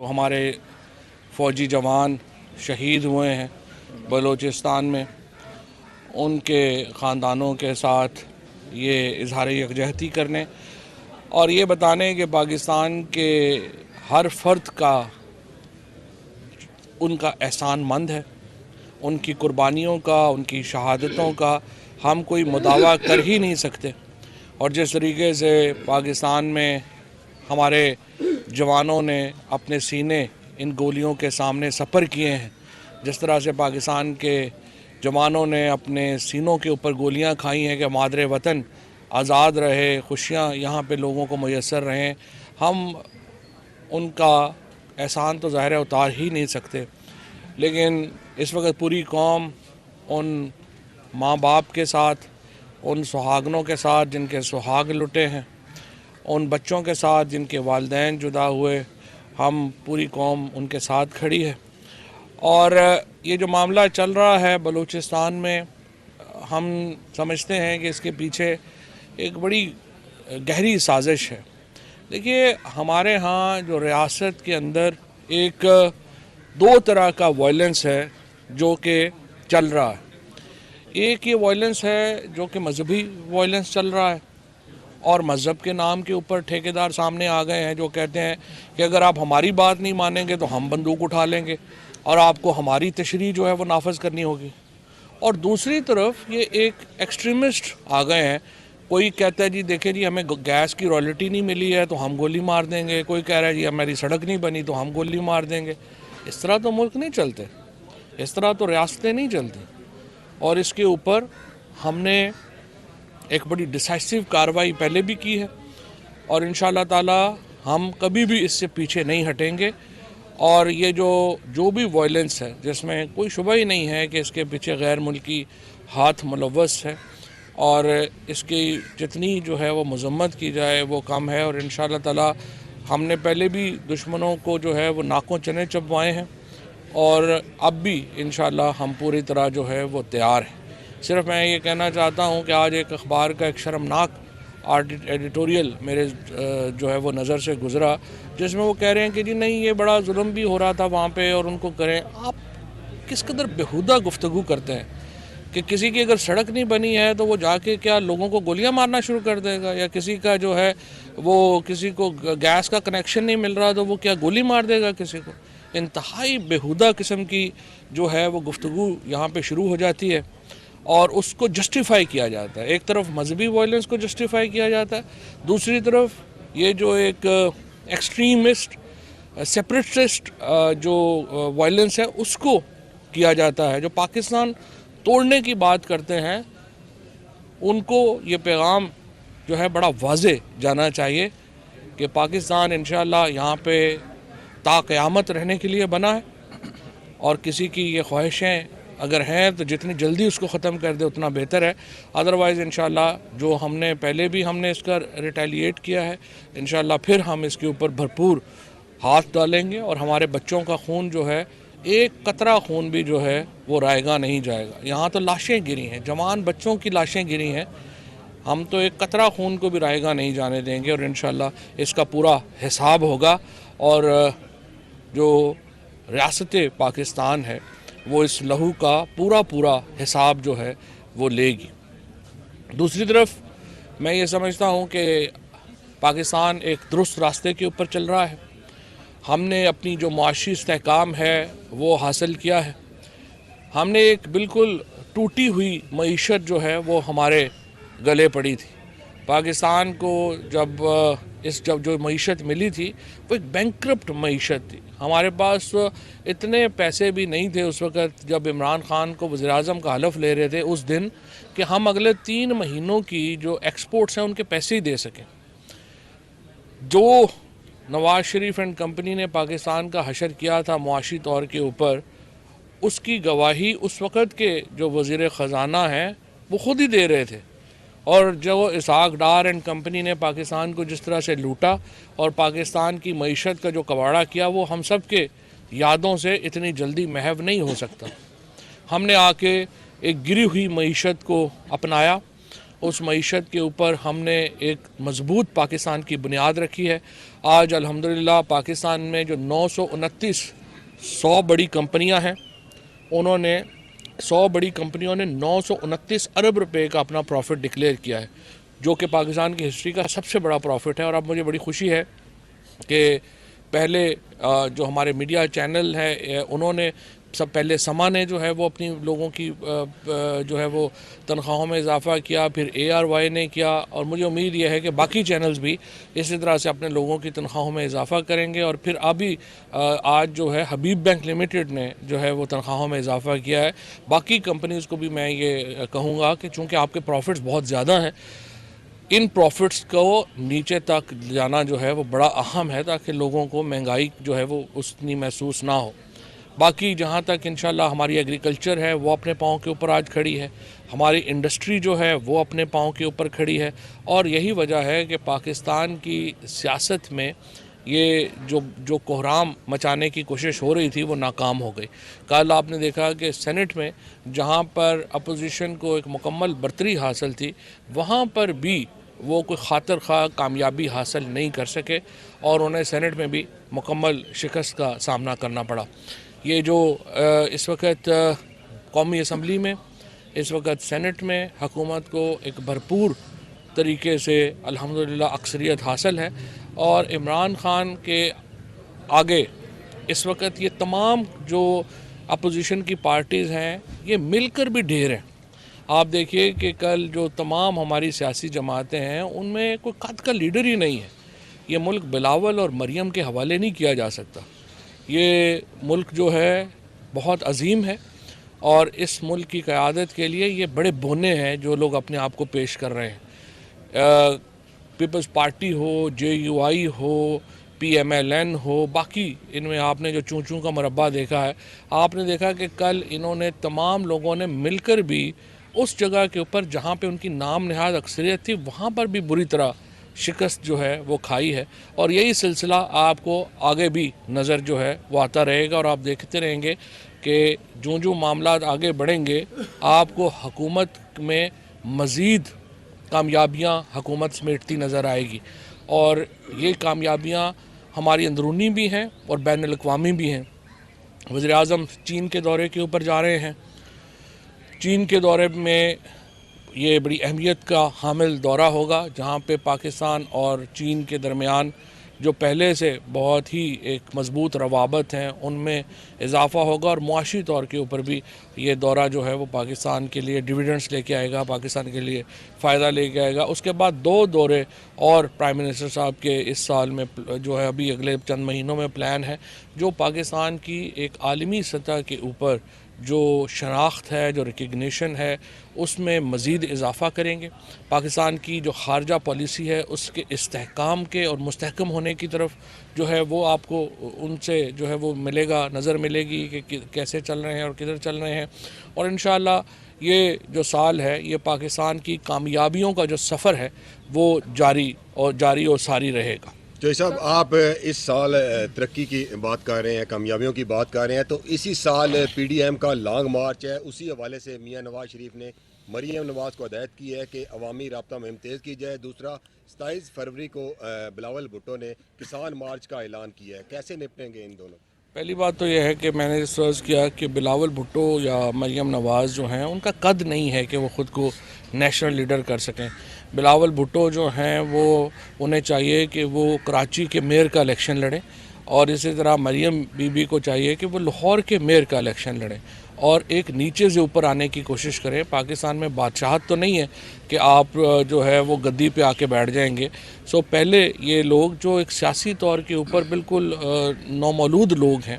ہمارے فوجی جوان شہید ہوئے ہیں بلوچستان میں، ان کے خاندانوں کے ساتھ یہ اظہار یکجہتی کرنے اور یہ بتانے کہ پاکستان کے ہر فرد کا ان کا احسان مند ہے، ان کی قربانیوں کا، ان کی شہادتوں کا ہم کوئی مداوع کر ہی نہیں سکتے۔ اور جس طریقے سے پاکستان میں ہمارے جوانوں نے اپنے سینے ان گولیوں کے سامنے سپر کیے ہیں، جس طرح سے پاکستان کے جوانوں نے اپنے سینوں کے اوپر گولیاں کھائی ہیں کہ مادر وطن آزاد رہے، خوشیاں یہاں پہ لوگوں کو میسر رہیں، ہم ان کا احسان تو ظاہر اتار ہی نہیں سکتے۔ لیکن اس وقت پوری قوم ان ماں باپ کے ساتھ، ان سہاگنوں کے ساتھ جن کے سہاگ لٹے ہیں، ان بچوں کے ساتھ جن کے والدین جدا ہوئے، ہم پوری قوم ان کے ساتھ کھڑی ہے۔ اور یہ جو معاملہ چل رہا ہے بلوچستان میں، ہم سمجھتے ہیں کہ اس کے پیچھے ایک بڑی گہری سازش ہے۔ دیکھیے، ہمارے ہاں جو ریاست کے اندر ایک دو طرح کا وائلنس ہے جو کہ چل رہا ہے۔ ایک یہ وائلنس ہے جو کہ مذہبی وائلنس چل رہا ہے، اور مذہب کے نام کے اوپر ٹھیکیدار سامنے آ گئے ہیں جو کہتے ہیں کہ اگر آپ ہماری بات نہیں مانیں گے تو ہم بندوق اٹھا لیں گے اور آپ کو ہماری تشریح جو ہے وہ نافذ کرنی ہوگی۔ اور دوسری طرف یہ ایک ایکسٹریمسٹ آ گئے ہیں، کوئی کہتا ہے جی دیکھیں جی ہمیں گیس کی رائلٹی نہیں ملی ہے تو ہم گولی مار دیں گے، کوئی کہہ رہا ہے جی ہماری سڑک نہیں بنی تو ہم گولی مار دیں گے۔ اس طرح تو ملک نہیں چلتے، اس طرح تو ریاستیں نہیں چلتی۔ اور اس کے اوپر ہم نے ایک بڑی ڈیسائسو کارروائی پہلے بھی کی ہے، اور انشاءاللہ تعالی ہم کبھی بھی اس سے پیچھے نہیں ہٹیں گے۔ اور یہ جو بھی وائلنس ہے، جس میں کوئی شبہ ہی نہیں ہے کہ اس کے پیچھے غیر ملکی ہاتھ ملوث ہے، اور اس کی جتنی جو ہے وہ مذمت کی جائے وہ کم ہے۔ اور انشاءاللہ تعالی ہم نے پہلے بھی دشمنوں کو جو ہے وہ ناکوں چنے چبوائے ہیں، اور اب بھی انشاءاللہ ہم پوری طرح جو ہے وہ تیار ہیں۔ صرف میں یہ کہنا چاہتا ہوں کہ آج ایک اخبار کا ایک شرمناک ایڈیٹوریل میرے جو ہے وہ نظر سے گزرا، جس میں وہ کہہ رہے ہیں کہ جی نہیں یہ بڑا ظلم بھی ہو رہا تھا وہاں پہ اور ان کو کریں۔ آپ کس قدر بیہودہ گفتگو کرتے ہیں کہ کسی کی اگر سڑک نہیں بنی ہے تو وہ جا کے کیا لوگوں کو گولیاں مارنا شروع کر دے گا، یا کسی کا جو ہے وہ کسی کو گیس کا کنیکشن نہیں مل رہا تو وہ کیا گولی مار دے گا کسی کو۔ انتہائی بیہودہ قسم کی جو ہے وہ گفتگو یہاں پہ شروع ہو جاتی ہے، اور اس کو جسٹیفائی کیا جاتا ہے۔ ایک طرف مذہبی وائلنس کو جسٹیفائی کیا جاتا ہے، دوسری طرف یہ جو ایک ایکسٹریمسٹ سیپریٹسٹ جو وائلنس ہے اس کو کیا جاتا ہے۔ جو پاکستان توڑنے کی بات کرتے ہیں ان کو یہ پیغام جو ہے بڑا واضح جانا چاہیے کہ پاکستان انشاءاللہ یہاں پہ تا قیامت رہنے کے لیے بنا ہے، اور کسی کی یہ خواہشیں اگر ہیں تو جتنی جلدی اس کو ختم کر دے اتنا بہتر ہے۔ ادروائز انشاءاللہ جو ہم نے پہلے بھی ہم نے اس کا ریٹیلیٹ کیا ہے، انشاءاللہ پھر ہم اس کے اوپر بھرپور ہاتھ ڈالیں گے، اور ہمارے بچوں کا خون جو ہے، ایک قطرہ خون بھی جو ہے وہ رائے گا نہیں جائے گا۔ یہاں تو لاشیں گری ہیں، جوان بچوں کی لاشیں گری ہیں، ہم تو ایک قطرہ خون کو بھی رائے گا نہیں جانے دیں گے، اور انشاءاللہ اس کا پورا حساب ہوگا، اور جو ریاست پاکستان ہے وہ اس لہو کا پورا حساب جو ہے وہ لے گی۔ دوسری طرف میں یہ سمجھتا ہوں کہ پاکستان ایک درست راستے کے اوپر چل رہا ہے۔ ہم نے اپنی جو معاشی استحکام ہے وہ حاصل کیا ہے۔ ہم نے ایک بالکل ٹوٹی ہوئی معیشت جو ہے وہ ہمارے گلے پڑی تھی۔ پاکستان کو جب جو معیشت ملی تھی وہ ایک بینکرپٹ معیشت تھی۔ ہمارے پاس اتنے پیسے بھی نہیں تھے اس وقت جب عمران خان کو وزیر اعظم کا حلف لے رہے تھے اس دن، کہ ہم اگلے 3 مہینوں کی جو ایکسپورٹس ہیں ان کے پیسے ہی دے سکیں۔ جو نواز شریف اینڈ کمپنی نے پاکستان کا حشر کیا تھا معاشی طور کے اوپر، اس کی گواہی اس وقت کے جو وزیر خزانہ ہیں وہ خود ہی دے رہے تھے۔ اور جو اسحاق ڈار اینڈ کمپنی نے پاکستان کو جس طرح سے لوٹا اور پاکستان کی معیشت کا جو کباڑہ کیا، وہ ہم سب کے یادوں سے اتنی جلدی محو نہیں ہو سکتا۔ ہم نے آ کے ایک گری ہوئی معیشت کو اپنایا، اس معیشت کے اوپر ہم نے ایک مضبوط پاکستان کی بنیاد رکھی ہے. آج الحمدللہ پاکستان میں جو 100 بڑی کمپنیاں ہیں، انہوں نے 100 بڑی کمپنیوں نے 929 ارب روپے کا اپنا پروفٹ ڈکلیئر کیا ہے، جو کہ پاکستان کی ہسٹری کا سب سے بڑا پروفٹ ہے. اور اب مجھے بڑی خوشی ہے کہ پہلے جو ہمارے میڈیا چینل ہے انہوں نے سب پہلے سما نے جو ہے وہ اپنی لوگوں کی جو ہے وہ تنخواہوں میں اضافہ کیا، پھر ARY نے کیا، اور مجھے امید یہ ہے کہ باقی چینلز بھی اسی طرح سے اپنے لوگوں کی تنخواہوں میں اضافہ کریں گے. اور پھر ابھی آج جو ہے حبیب بینک لمیٹڈ نے جو ہے وہ تنخواہوں میں اضافہ کیا ہے. باقی کمپنیز کو بھی میں یہ کہوں گا کہ چونکہ آپ کے پروفٹس بہت زیادہ ہیں، ان پروفٹس کو نیچے تک جانا جو ہے وہ بڑا اہم ہے، تاکہ لوگوں کو مہنگائی جو ہے وہ اتنی محسوس نہ ہو. باقی جہاں تک انشاءاللہ ہماری ایگریکلچر ہے وہ اپنے پاؤں کے اوپر آج کھڑی ہے، ہماری انڈسٹری جو ہے وہ اپنے پاؤں کے اوپر کھڑی ہے، اور یہی وجہ ہے کہ پاکستان کی سیاست میں یہ جو کوہرام مچانے کی کوشش ہو رہی تھی وہ ناکام ہو گئی. کل آپ نے دیکھا کہ سینٹ میں جہاں پر اپوزیشن کو ایک مکمل برتری حاصل تھی، وہاں پر بھی وہ کوئی خاطر خواہ کامیابی حاصل نہیں کر سکے، اور انہیں سینٹ میں بھی مکمل شکست کا سامنا کرنا پڑا. یہ جو اس وقت قومی اسمبلی میں، اس وقت سینٹ میں حکومت کو ایک بھرپور طریقے سے الحمدللہ اکثریت حاصل ہے، اور عمران خان کے آگے اس وقت یہ تمام جو اپوزیشن کی پارٹیز ہیں یہ مل کر بھی ڈھیر ہیں. آپ دیکھیے کہ کل جو تمام ہماری سیاسی جماعتیں ہیں ان میں کوئی قد کا لیڈر ہی نہیں ہے. یہ ملک بلاول اور مریم کے حوالے نہیں کیا جا سکتا. یہ ملک جو ہے بہت عظیم ہے، اور اس ملک کی قیادت کے لیے یہ بڑے بونے ہیں جو لوگ اپنے آپ کو پیش کر رہے ہیں. پیپلز پارٹی ہو، JUI ہو، PMLN ہو، باقی ان میں آپ نے جو چون کا مربع دیکھا ہے، آپ نے دیکھا کہ کل انہوں نے تمام لوگوں نے مل کر بھی اس جگہ کے اوپر جہاں پہ ان کی نام نہاد اکثریت تھی وہاں پر بھی بری طرح شکست جو ہے وہ کھائی ہے. اور یہی سلسلہ آپ کو آگے بھی نظر جو ہے وہ آتا رہے گا، اور آپ دیکھتے رہیں گے کہ جو معاملات آگے بڑھیں گے آپ کو حکومت میں مزید کامیابیاں حکومت سمیٹتی نظر آئے گی. اور یہ کامیابیاں ہماری اندرونی بھی ہیں اور بین الاقوامی بھی ہیں. وزیر اعظم چین کے دورے کے اوپر جا رہے ہیں. چین کے دورے میں یہ بڑی اہمیت کا حامل دورہ ہوگا، جہاں پہ پاکستان اور چین کے درمیان جو پہلے سے بہت ہی ایک مضبوط روابط ہیں ان میں اضافہ ہوگا، اور معاشی طور کے اوپر بھی یہ دورہ جو ہے وہ پاکستان کے لیے ڈیویڈنڈز لے کے آئے گا، پاکستان کے لیے فائدہ لے کے آئے گا. اس کے بعد 2 دورے اور پرائم منسٹر صاحب کے اس سال میں جو ہے ابھی اگلے چند مہینوں میں پلان ہے، جو پاکستان کی ایک عالمی سطح کے اوپر جو شناخت ہے، جو ریکگنیشن ہے، اس میں مزید اضافہ کریں گے. پاکستان کی جو خارجہ پالیسی ہے اس کے استحکام کے اور مستحکم ہونے کی طرف جو ہے وہ آپ کو ان سے جو ہے وہ ملے گا، نظر ملے گی کہ کیسے چل رہے ہیں اور کدھر چل رہے ہیں. اور انشاءاللہ یہ جو سال ہے یہ پاکستان کی کامیابیوں کا جو سفر ہے وہ جاری اور ساری رہے گا. جوئی صاحب، آپ اس سال ترقی کی بات کر رہے ہیں، کامیابیوں کی بات کر رہے ہیں، تو اسی سال PDM کا لانگ مارچ ہے. اسی حوالے سے میاں نواز شریف نے مریم نواز کو ہدایت کی ہے کہ عوامی رابطہ مہم تیز کی جائے. دوسرا 27 فروری کو بلاول بھٹو نے کسان مارچ کا اعلان کیا ہے. کیسے نپٹیں گے ان دونوں؟ پہلی بات تو یہ ہے کہ میں نے ریسرچ کیا کہ بلاول بھٹو یا مریم نواز جو ہیں ان کا قد نہیں ہے کہ وہ خود کو نیشنل لیڈر کر سکیں. بلاول بھٹو جو ہیں وہ انہیں چاہیے کہ وہ کراچی کے میئر کا الیکشن لڑیں، اور اسی طرح مریم بی بی کو چاہیے کہ وہ لاہور کے میئر کا الیکشن لڑیں، اور ایک نیچے سے اوپر آنے کی کوشش کریں. پاکستان میں بادشاہت تو نہیں ہے کہ آپ جو ہے وہ گدی پہ آ کے بیٹھ جائیں گے. پہلے یہ لوگ جو ایک سیاسی طور کے اوپر بالکل نومولود لوگ ہیں،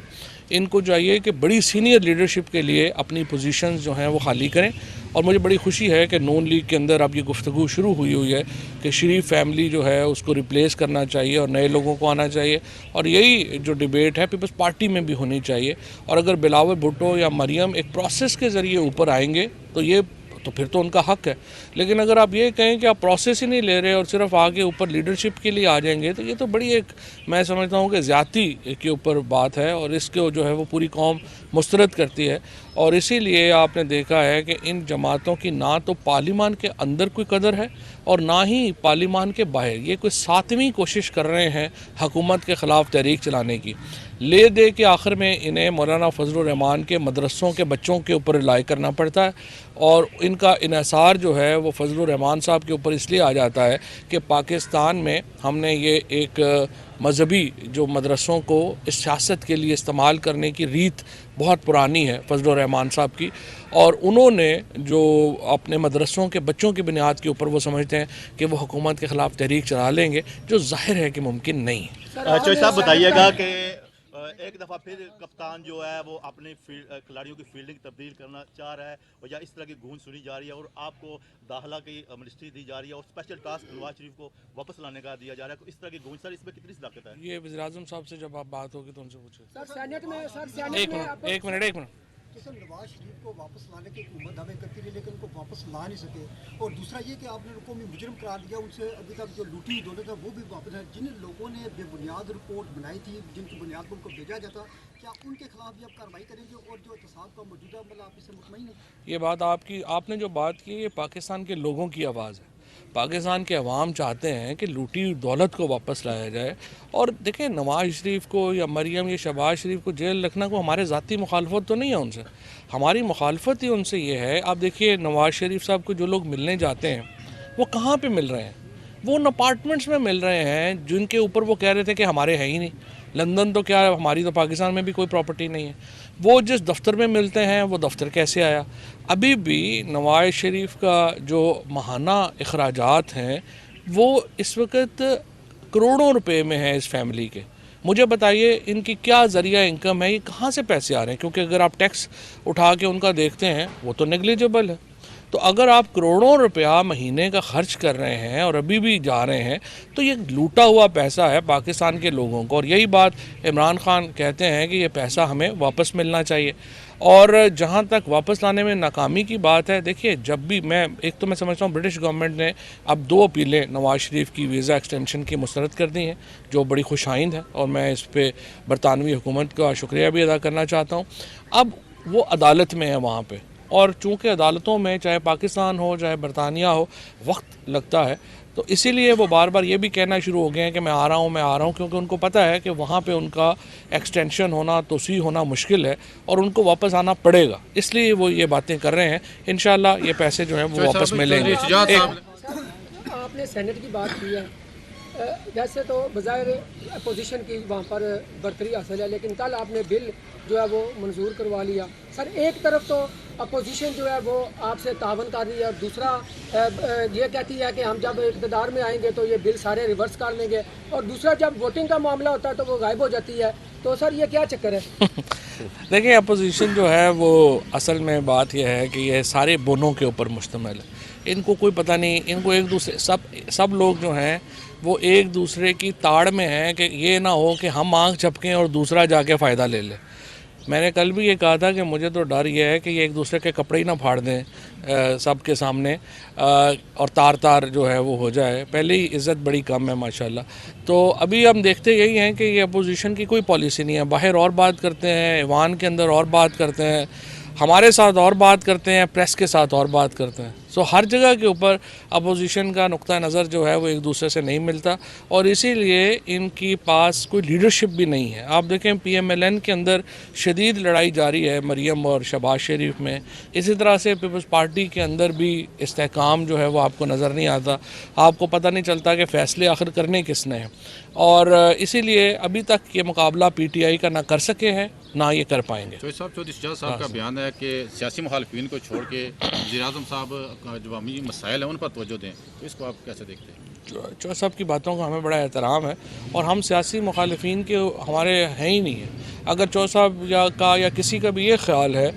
ان کو چاہیے کہ بڑی سینئر لیڈرشپ کے لیے اپنی پوزیشنز جو ہیں وہ خالی کریں. اور مجھے بڑی خوشی ہے کہ نون لیگ کے اندر اب یہ گفتگو شروع ہوئی ہے کہ شریف فیملی جو ہے اس کو ریپلیس کرنا چاہیے اور نئے لوگوں کو آنا چاہیے. اور یہی جو ڈیبیٹ ہے پیپلز پارٹی میں بھی ہونی چاہیے. اور اگر بلاول بھٹو یا مریم ایک پروسیس کے ذریعے اوپر آئیں گے تو یہ تو پھر تو ان کا حق ہے. لیکن اگر آپ یہ کہیں کہ آپ پروسیس ہی نہیں لے رہے اور صرف آگے اوپر لیڈرشپ کے لیے آ جائیں گے تو یہ تو بڑی ایک میں سمجھتا ہوں کہ زیادتی کے اوپر بات ہے اور اس کو جو ہے وہ پوری قوم مسترد کرتی ہے. اور اسی لیے آپ نے دیکھا ہے کہ ان جماعتوں کی نہ تو پارلیمان کے اندر کوئی قدر ہے اور نہ ہی پارلیمان کے باہر. یہ کوئی ساتویں کوشش کر رہے ہیں حکومت کے خلاف تحریک چلانے کی. لے دے کے آخر میں انہیں مولانا فضل الرحمان کے مدرسوں کے بچوں کے اوپر رلائی کرنا پڑتا ہے اور ان کا انحصار جو ہے وہ فضل الرحمان صاحب کے اوپر اس لیے آ جاتا ہے کہ پاکستان میں ہم نے یہ ایک مذہبی جو مدرسوں کو اس سیاست کے لیے استعمال کرنے کی ریت بہت پرانی ہے فضل الرحمان صاحب کی, اور انہوں نے جو اپنے مدرسوں کے بچوں کی بنیاد کے اوپر وہ سمجھتے ہیں کہ وہ حکومت کے خلاف تحریک چلا لیں گے, جو ظاہر ہے کہ ممکن نہیں ہے. چوہدری صاحب بتائیے گا کہ ایک دفعہ پھر کپتان جو ہے وہ اپنے کھلاڑیوں کی فیلڈنگ تبدیل کرنا چاہ رہا ہے اور یا اس طرح کی گونج سنی جا رہی ہے اور آپ کو داخلہ کی منسٹری دی جا رہی ہے اور اسپیشل ٹاسک نواز شریف کو واپس لانے کا دیا جا رہا ہے. اس طرح کی گونج سر اس میں کتنی صداقت ہے؟ یہ وزیر اعظم صاحب سے جب آپ بات ہوگی تو ان سے پوچھیں. ایک منٹ نواز شریف کو واپس لانے کی حکومت دعوے کرتی رہی لیکن ان کو واپس لا نہیں سکے, اور دوسرا یہ کہ آپ نے قومی مجرم قرار دیا, ان سے ابھی تک جو لوٹی ہوئی دولت ہے وہ بھی واپس ہے. جن لوگوں نے بے بنیاد رپورٹ بنائی تھی جن کی بنیاد پر ان کو بھیجا جاتا, کیا ان کے خلاف بھی آپ کارروائی کریں گے اور جو احتساب کا موجودہ عمل آپ اس سے مطمئن ہیں؟ یہ بات آپ نے جو بات کی یہ پاکستان کے لوگوں کی آواز ہے. پاکستان کے عوام چاہتے ہیں کہ لوٹی ہوئی دولت کو واپس لایا جائے. اور دیکھیں نواز شریف کو یا مریم یا شہباز شریف کو جیل رکھنا کو ہمارے ذاتی مخالفت تو نہیں ہے ان سے. ہماری مخالفت ہی ان سے یہ ہے, آپ دیکھیے نواز شریف صاحب کو جو لوگ ملنے جاتے ہیں وہ کہاں پہ مل رہے ہیں؟ وہ ان اپارٹمنٹس میں مل رہے ہیں جن کے اوپر وہ کہہ رہے تھے کہ ہمارے ہیں ہی نہیں. لندن تو کیا ہماری تو پاکستان میں بھی کوئی پراپرٹی نہیں ہے. وہ جس دفتر میں ملتے ہیں وہ دفتر کیسے آیا؟ ابھی بھی نواز شریف کا جو ماہانہ اخراجات ہیں وہ اس وقت کروڑوں روپے میں ہیں اس فیملی کے. مجھے بتائیے ان کی کیا ذریعہ انکم ہے, یہ کہاں سے پیسے آ رہے ہیں؟ کیونکہ اگر آپ ٹیکس اٹھا کے ان کا دیکھتے ہیں وہ تو نیگلیجبل ہے. تو اگر آپ کروڑوں روپیہ مہینے کا خرچ کر رہے ہیں اور ابھی بھی جا رہے ہیں تو یہ لوٹا ہوا پیسہ ہے پاکستان کے لوگوں کو. اور یہی بات عمران خان کہتے ہیں کہ یہ پیسہ ہمیں واپس ملنا چاہیے. اور جہاں تک واپس لانے میں ناکامی کی بات ہے, دیکھیے جب بھی میں سمجھتا ہوں برٹش گورنمنٹ نے اب 2 اپیلیں نواز شریف کی ویزا ایکسٹینشن کی مسترد کر دی ہیں جو بڑی خوش آئند ہے اور میں اس پہ برطانوی حکومت کا شکریہ بھی ادا کرنا چاہتا ہوں. اب وہ عدالت میں ہے وہاں پہ, اور چونکہ عدالتوں میں چاہے پاکستان ہو چاہے برطانیہ ہو وقت لگتا ہے, تو اسی لیے وہ بار بار یہ بھی کہنا شروع ہو گئے ہیں کہ میں آ رہا ہوں, کیونکہ ان کو پتہ ہے کہ وہاں پہ ان کا ایکسٹینشن ہونا توسیع ہونا مشکل ہے اور ان کو واپس آنا پڑے گا. اس لیے وہ یہ باتیں کر رہے ہیں. انشاءاللہ یہ پیسے جو ہیں وہ واپس ملیں گے. آپ نے سینٹ کی بات کی ہے, ویسے تو بظاہر اپوزیشن کی وہاں پر برتری حاصل ہے, لیکن کل آپ نے بل جو ہے وہ منظور کروا لیا. سر ایک طرف تو اپوزیشن جو ہے وہ آپ سے تعاون کر رہی ہے اور دوسرا یہ کہتی ہے کہ ہم جب اقتدار میں آئیں گے تو یہ بل سارے ریورس کر لیں گے, اور دوسرا جب ووٹنگ کا معاملہ ہوتا ہے تو وہ غائب ہو جاتی ہے. تو سر یہ کیا چکر ہے؟ دیکھیں اپوزیشن جو ہے وہ اصل میں بات یہ ہے کہ یہ سارے بونوں کے اوپر مشتمل ہے. ان کو کوئی پتہ نہیں, ان کو ایک دوسرے سب لوگ جو ہیں وہ ایک دوسرے کی تاڑ میں ہیں کہ یہ نہ ہو کہ ہم آنکھ جھپکیں اور دوسرا جا کے فائدہ لے لے. میں نے کل بھی یہ کہا تھا کہ مجھے تو ڈر یہ ہے کہ یہ ایک دوسرے کے کپڑے ہی نہ پھاڑ دیں سب کے سامنے اور تار جو ہے وہ ہو جائے. پہلے ہی عزت بڑی کم ہے ماشاءاللہ. تو ابھی ہم دیکھتے یہی ہیں کہ یہ اپوزیشن کی کوئی پالیسی نہیں ہے. باہر اور بات کرتے ہیں, ایوان کے اندر اور بات کرتے ہیں, ہمارے ساتھ اور بات کرتے ہیں, پریس کے ساتھ اور بات کرتے ہیں. سو ہر جگہ کے اوپر اپوزیشن کا نقطہ نظر جو ہے وہ ایک دوسرے سے نہیں ملتا, اور اسی لیے ان کی پاس کوئی لیڈرشپ بھی نہیں ہے. آپ دیکھیں PMLN کے اندر شدید لڑائی جاری ہے مریم اور شہباز شریف میں. اسی طرح سے پیپلز پارٹی کے اندر بھی استحکام جو ہے وہ آپ کو نظر نہیں آتا. آپ کو پتہ نہیں چلتا کہ فیصلے آخر کرنے کس نے ہیں, اور اسی لیے ابھی تک یہ مقابلہ PTI کا نہ کر سکے ہیں نہ یہ کر پائیں گے. چودھری شجاعت صاحب کا بیان ہے کہ سیاسی مخالفین کو چھوڑ کے وزیر اعظم صاحب جو عوامی مسائل ہیں ان پر توجہ دیں, تو اس کو آپ کیسے دیکھتے ہیں؟ چودھری صاحب کی باتوں کا ہمیں بڑا احترام ہے, اور ہم سیاسی مخالفین کے ہمارے ہیں ہی نہیں ہیں. اگر چودھری صاحب یا کسی کا بھی یہ خیال ہے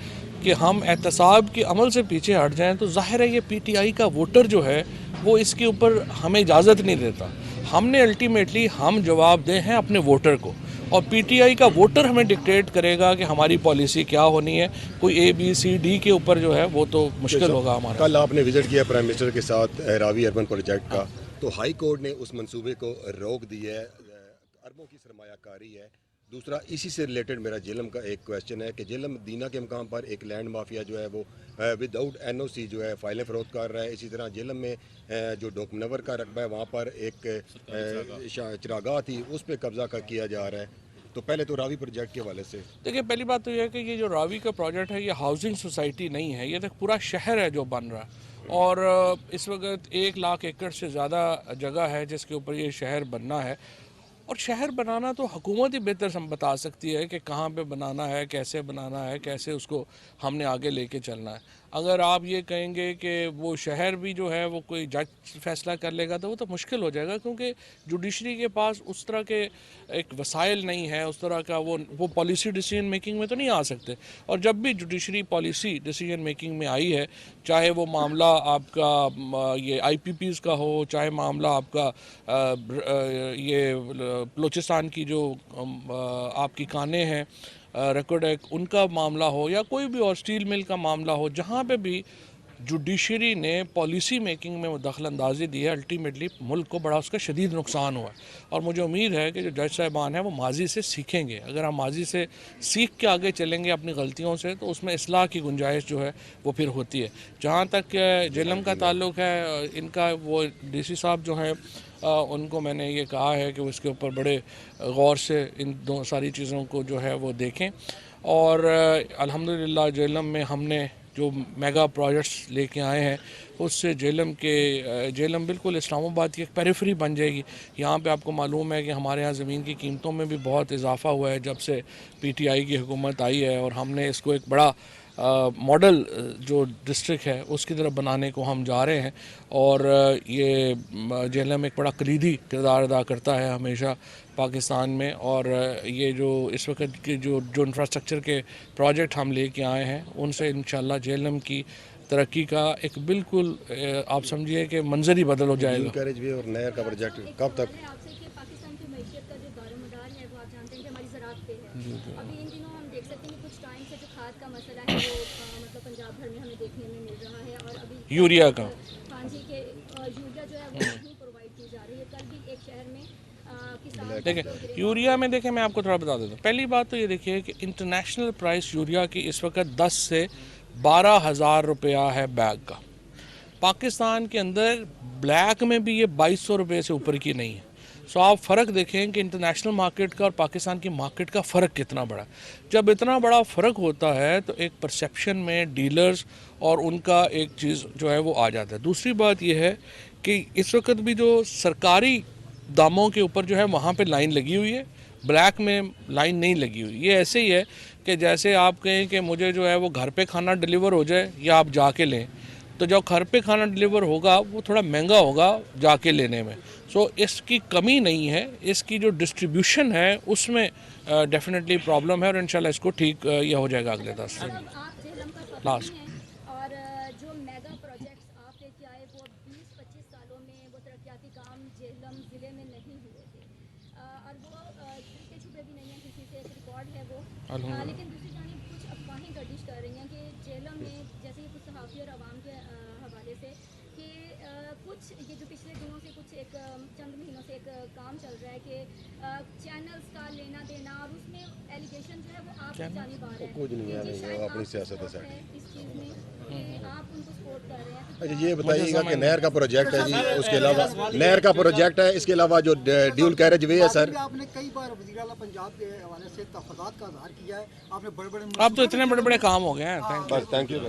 کہ ہم احتساب کے عمل سے پیچھے ہٹ جائیں تو ظاہر ہے یہ PTI کا ووٹر جو ہے وہ اس کے اوپر ہمیں اجازت نہیں دیتا. ہم نے الٹیمیٹلی ہم جواب دے ہیں اپنے ووٹر کو, اور PTI کا ووٹر ہمیں ڈکٹیٹ کرے گا کہ ہماری پالیسی کیا ہونی ہے. کوئی ABCD کے اوپر جو ہے وہ تو مشکل ہوگا ہمارا. کل آپ نے وزٹ کیا پرائم منسٹر کے ساتھ راوی اربن پروجیکٹ کا, تو ہائی کورٹ نے اس منصوبے کو روک دی ہے. اربوں کی سرمایہ کاری ہے. دوسرا اسی سے ریلیٹڈ میرا جہلم کا ایک کویشچن ہے کہ جہلم دینا کے مقام پر ایک لینڈ مافیا جو ہے وہ ود آؤٹ NOC جو ہے فائلیں فروخت کر رہا ہے. اسی طرح جہلم میں جو ڈوک منور کا رقبہ ہے وہاں پر ایک چراگاہ تھی, اس پہ قبضہ کیا جا رہا ہے. تو پہلے تو راوی پروجیکٹ کے حوالے سے دیکھیں, پہلی بات تو یہ ہے کہ یہ جو راوی کا پروجیکٹ ہے یہ ہاؤسنگ سوسائٹی نہیں ہے, یہ تو پورا شہر ہے جو بن رہا ہے. اور اس وقت 1 لاکھ ایکڑ سے زیادہ جگہ ہے جس کے اوپر یہ شہر بننا ہے. اور شہر بنانا تو حکومت ہی بہتر بتا سکتی ہے کہ کہاں پہ بنانا ہے, کیسے بنانا ہے, کیسے اس کو ہم نے آگے لے کے چلنا ہے. اگر آپ یہ کہیں گے کہ وہ شہر بھی جو ہے وہ کوئی جج فیصلہ کر لے گا تو وہ تو مشکل ہو جائے گا, کیونکہ جوڈیشری کے پاس اس طرح کے ایک وسائل نہیں ہے, اس طرح کا وہ پالیسی ڈیسیجن میکنگ میں تو نہیں آ سکتے. اور جب بھی جوڈیشری پالیسی ڈیسیجن میکنگ میں آئی ہے, چاہے وہ معاملہ آپ کا یہ IPPs کا ہو, چاہے معاملہ آپ کا یہ بلوچستان کی جو آپ کی کانیں ہیں ریکارڈ ایک ان کا معاملہ ہو, یا کوئی بھی اور اسٹیل مل کا معاملہ ہو, جہاں پہ بھی جوڈیشری نے پالیسی میکنگ میں دخل اندازی دی ہے, الٹیمیٹلی ملک کو بڑا اس کا شدید نقصان ہوا ہے. اور مجھے امید ہے کہ جو جج صاحبان ہیں وہ ماضی سے سیکھیں گے. اگر ہم ماضی سے سیکھ کے آگے چلیں گے اپنی غلطیوں سے تو اس میں اصلاح کی گنجائش جو ہے وہ پھر ہوتی ہے. جہاں تک جہلم کا تعلق ہے, ان کا وہ DC صاحب جو ہیں ان کو میں نے یہ کہا ہے کہ اس کے اوپر بڑے غور سے ان ساری چیزوں کو جو ہے وہ دیکھیں. اور الحمدللہ جہلم میں ہم نے جو میگا پروجیکٹس لے کے آئے ہیں اس سے جہلم بالکل اسلام آباد کی ایک پیریفری بن جائے گی. یہاں پہ آپ کو معلوم ہے کہ ہمارے یہاں زمین کی قیمتوں میں بھی بہت اضافہ ہوا ہے جب سے PTI کی حکومت آئی ہے, اور ہم نے اس کو ایک بڑا ماڈل جو ڈسٹرکٹ ہے اس کی طرف بنانے کو ہم جا رہے ہیں. اور یہ جہلم ایک بڑا کلیدی کردار ادا کرتا ہے ہمیشہ پاکستان میں. اور یہ جو اس وقت کے جو انفراسٹرکچر کے پروجیکٹ ہم لے کے آئے ہیں ان سے انشاءاللہ جہلم کی ترقی کا ایک بالکل آپ سمجھیے کہ منظر ہی بدل ہو جائے گا. کیریج وے اور نہر کا پروجیکٹ کب تک؟ پاکستان کی معیشت کا جو دار و مدار ہے وہ آپ جانتے ہیں کہ ہماری زراعت پہ ہے. ابھی ان دنوں ہم دیکھ سکتے ہیں کہ کچھ ٹائم سے جو کھاد کا مسئلہ ہے وہ مطلب پنجاب بھر میں ہمیں دیکھنے میں مل رہا ہے. اور ابھی یوریا کا ہاں جی کہ یوریا جو ہے وہ نہیں پرووائڈ کی جا رہی ہے. کل بھی ایک شہر میں دیکھیں یوریا میں دیکھیں میں آپ کو تھوڑا بتا دیتا ہوں. پہلی بات تو یہ دیکھیے کہ انٹرنیشنل پرائس یوریا کی اس وقت 10 سے 12,000 روپیہ ہے بیگ کا. پاکستان کے اندر بلیک میں بھی یہ 2200 روپے سے اوپر کی نہیں ہے. سو آپ فرق دیکھیں کہ انٹرنیشنل مارکیٹ کا اور پاکستان کی مارکیٹ کا فرق کتنا بڑا ہے. جب اتنا بڑا فرق ہوتا ہے تو ایک پرسیپشن میں ڈیلرز اور ان کا ایک چیز جو ہے وہ آ جاتا ہے. دوسری بات یہ ہے کہ اس وقت بھی جو سرکاری داموں کے اوپر جو ہے وہاں پہ لائن لگی ہوئی ہے, بلیک میں لائن نہیں لگی ہوئی. یہ ایسے ہی ہے کہ جیسے آپ کہیں کہ مجھے جو ہے وہ گھر پہ کھانا ڈیلیور ہو جائے یا آپ جا کے لیں, تو جب گھر پہ کھانا ڈیلیور ہوگا وہ تھوڑا مہنگا ہوگا جا کے لینے میں. سو اس کی کمی نہیں ہے, اس کی جو ڈسٹریبیوشن ہے اس میں ڈیفینیٹلی پرابلم ہے, اور انشاءاللہ اس کو ٹھیک یہ ہو جائے گا اگلے 10 دن. لاسٹ اور جو میگا پروجیکٹس آپ لے کے آئے وہ 20-25 سالوں میں وہ ترقیاتی کام جہلم ضلع میں نہیں ہوئے تھے, اور وہ چھوٹے چھپے بھی نہیں ہیں, کسی سے ایک ریکارڈ ہے وہ. لیکن دوسری جانب کچھ افواہیں گردش کر رہی ہیں کہ جہلم میں جیسے کچھ صحافی اور عوام کے حوالے سے کہ کچھ یہ جو پچھلے دنوں سے کچھ ایک چند مہینوں سے ایک کام چل رہا ہے کہ چینلز کا لینا دینا, اور اس میں ایلیگیشن جو ہے وہ آپ کی جانب آ رہا ہے. کچھ نہیں ہے, وہ اپنی سیاست ہے. اس چیز میں کہ آپ ان کو سپورٹ کر رہے ہیں. اچھا یہ بتائیے گا کہ نہر کا پروجیکٹ ہے جی, اس کے علاوہ نہر کا پروجیکٹ ہے, اس کے علاوہ جو ڈیول کیریج وے ہے سر, آپ نے کئی بار وزیر اعلیٰ پنجاب کے حوالے سے تفاضات کا اظہار کیا ہے. آپ نے بڑے بڑے اب تو اتنے بڑے بڑے کام ہو گئے ہیں. بس تھینک یو.